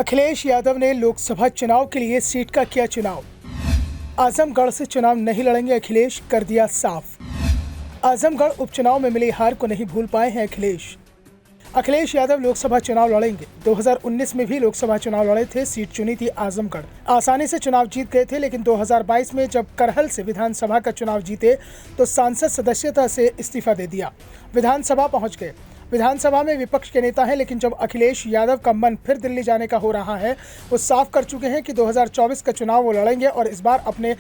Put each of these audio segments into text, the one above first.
अखिलेश यादव ने लोकसभा चुनाव के लिए सीट का किया चुनाव। आजमगढ़ से चुनाव नहीं लड़ेंगे अखिलेश, कर दिया साफ। आजमगढ़ उपचुनाव में मिली हार को नहीं भूल पाए हैं अखिलेश यादव लोकसभा चुनाव लड़ेंगे। 2019 में भी लोकसभा चुनाव लड़े थे, सीट चुनी थी आजमगढ़। आसानी से चुनाव जीत गए थे, लेकिन 2022 में जब करहल से विधानसभा का चुनाव जीते तो सांसद सदस्यता से इस्तीफा दे दिया। विधानसभा पहुंच गए। विधानसभा में विपक्ष के नेता हैं, लेकिन जब अखिलेश यादव का मन फिर दिल्ली जाने का हो रहा है, वो साफ कर चुके हैं कि 2024 का चुनाव वो लड़ेंगे और इस बार अपने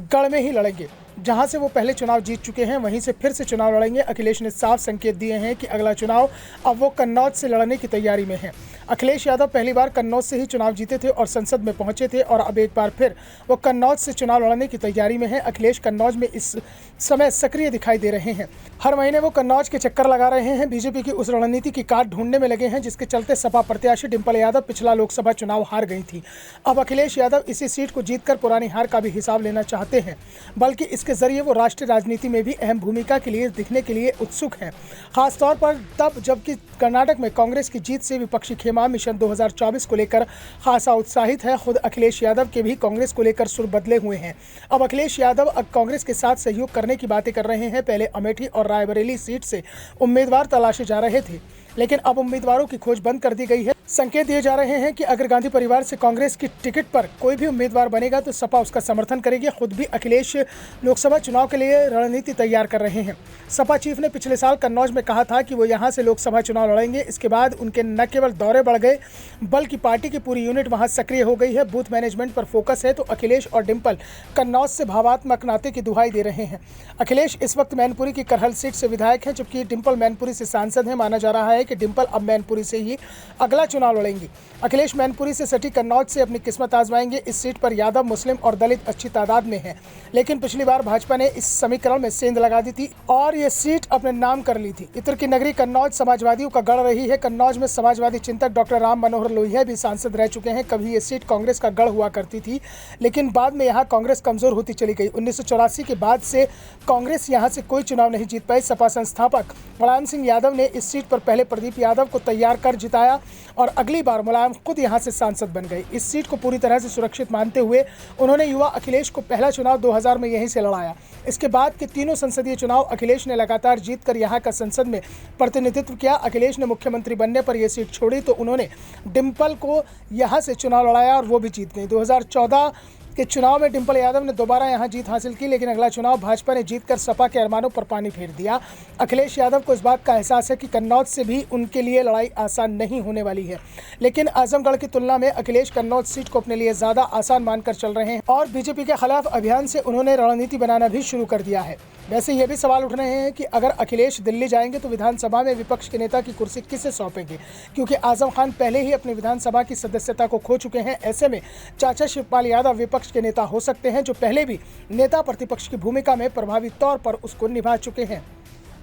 गढ़ में ही लड़ेंगे। जहां से वो पहले चुनाव जीत चुके हैं, वहीं से फिर से चुनाव लड़ेंगे। अखिलेश ने साफ संकेत दिए हैं कि अगला चुनाव अब वो कन्नौज से लड़ने की तैयारी में हैं। अखिलेश यादव पहली बार कन्नौज से ही चुनाव जीते थे और संसद में पहुंचे थे, और अब एक बार फिर वो कन्नौज से चुनाव लड़ने की तैयारी में हैं। अखिलेश कन्नौज में इस समय सक्रिय दिखाई दे रहे हैं। हर महीने वो कन्नौज के चक्कर लगा रहे हैं। बीजेपी की उस रणनीति की काट ढूंढने में लगे हैं जिसके चलते सपा प्रत्याशी डिंपल यादव पिछला लोकसभा चुनाव हार गई थी। अब अखिलेश यादव इसी सीट को जीतकर पुरानी हार का भी हिसाब लेना चाहते हैं, बल्कि इसके जरिए वो राष्ट्रीय राजनीति में भी अहम भूमिका के लिए दिखने के लिए उत्सुक हैं। खासतौर पर तब जबकि कर्नाटक में कांग्रेस की जीत से विपक्षी खेमा मिशन 2024 को लेकर खासा उत्साहित है। खुद अखिलेश यादव के भी कांग्रेस को लेकर सुर बदले हुए हैं। अब अखिलेश यादव अब कांग्रेस के साथ सहयोग करने की बातें कर रहे हैं। पहले अमेठी और रायबरेली सीट से उम्मीदवार तलाशे जा रहे थे, लेकिन अब उम्मीदवारों की खोज बंद कर दी गई है। संकेत दिए जा रहे हैं कि अगर गांधी परिवार से कांग्रेस की टिकट पर कोई भी उम्मीदवार बनेगा तो सपा उसका समर्थन करेगी। खुद भी अखिलेश लोकसभा चुनाव के लिए रणनीति तैयार कर रहे हैं। सपा चीफ ने पिछले साल कन्नौज में कहा था कि वो यहां से लोकसभा चुनाव लड़ेंगे। इसके बाद उनके न केवल दौरे बढ़ गए, बल्कि पार्टी की पूरी यूनिट वहां सक्रिय हो गई है। बूथ मैनेजमेंट पर फोकस है। तो अखिलेश और डिंपल कन्नौज से भावात्मक नाते की दुहाई दे रहे हैं। अखिलेश इस वक्त मैनपुरी की करहल सीट से विधायक हैं, जबकि डिंपल मैनपुरी से सांसद हैं। माना जा रहा है कि डिंपल अब मैनपुरी से ही अगला चुनाव लड़ेंगी। अखिलेश मैनपुरी से सटी कन्नौज से अपनी किस्मत आजमाएंगे। इस सीट पर यादव, मुस्लिम और दलित अच्छी तादाद में हैं, लेकिन पिछली बार भाजपा ने इस समीकरण में सेंध लगा दी थी और ये सीट अपने नाम कर ली थी। इत्र की नगरी कन्नौज समाजवादियों का गढ़ रही है। कन्नौज में समाजवादी चिंतक डॉक्टर राम मनोहर लोहिया भी सांसद रह चुके हैं। कभी ये सीट कांग्रेस का गढ़ हुआ करती थी, लेकिन बाद में यहाँ कांग्रेस कमजोर होती चली गई। 1984 के बाद से कांग्रेस यहाँ से कोई चुनाव नहीं जीत पाई। सपा संस्थापक मुलायम सिंह यादव ने इस सीट पर पहले प्रदीप यादव को तैयार कर जिताया और अगली बार मुलायम खुद यहां से सांसद बन गए। इस सीट को पूरी तरह से सुरक्षित मानते हुए उन्होंने युवा अखिलेश को पहला चुनाव 2000 में यहीं से लड़ाया। इसके बाद के तीनों संसदीय चुनाव अखिलेश ने लगातार जीतकर यहां का संसद में प्रतिनिधित्व किया। अखिलेश ने मुख्यमंत्री बनने पर यह सीट छोड़ी तो उन्होंने डिंपल को यहां से चुनाव लड़ाया और वो भी जीत गई। 2014 के चुनाव में डिंपल यादव ने दोबारा यहां जीत हासिल की, लेकिन अगला चुनाव भाजपा ने जीतकर सपा के अरमानों पर पानी फेर दिया। अखिलेश यादव को इस बात का एहसास है कि कन्नौज से भी उनके लिए लड़ाई आसान नहीं होने वाली है, लेकिन आजमगढ़ की तुलना में अखिलेश कन्नौज सीट को अपने लिए ज़्यादा आसान मानकर चल रहे हैं और बीजेपी के खिलाफ अभियान से उन्होंने रणनीति बनाना भी शुरू कर दिया है। वैसे ये भी सवाल उठ रहे हैं कि अगर अखिलेश दिल्ली जाएंगे तो विधानसभा में विपक्ष के नेता की कुर्सी किसे सौंपेंगे, क्योंकि आजम खान पहले ही अपनी विधानसभा की सदस्यता को खो चुके हैं। ऐसे में चाचा शिवपाल यादव विपक्ष के नेता हो सकते हैं, जो पहले भी नेता प्रतिपक्ष की भूमिका में प्रभावी तौर पर उसको निभा चुके हैं।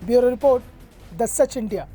Bureau report, the such India.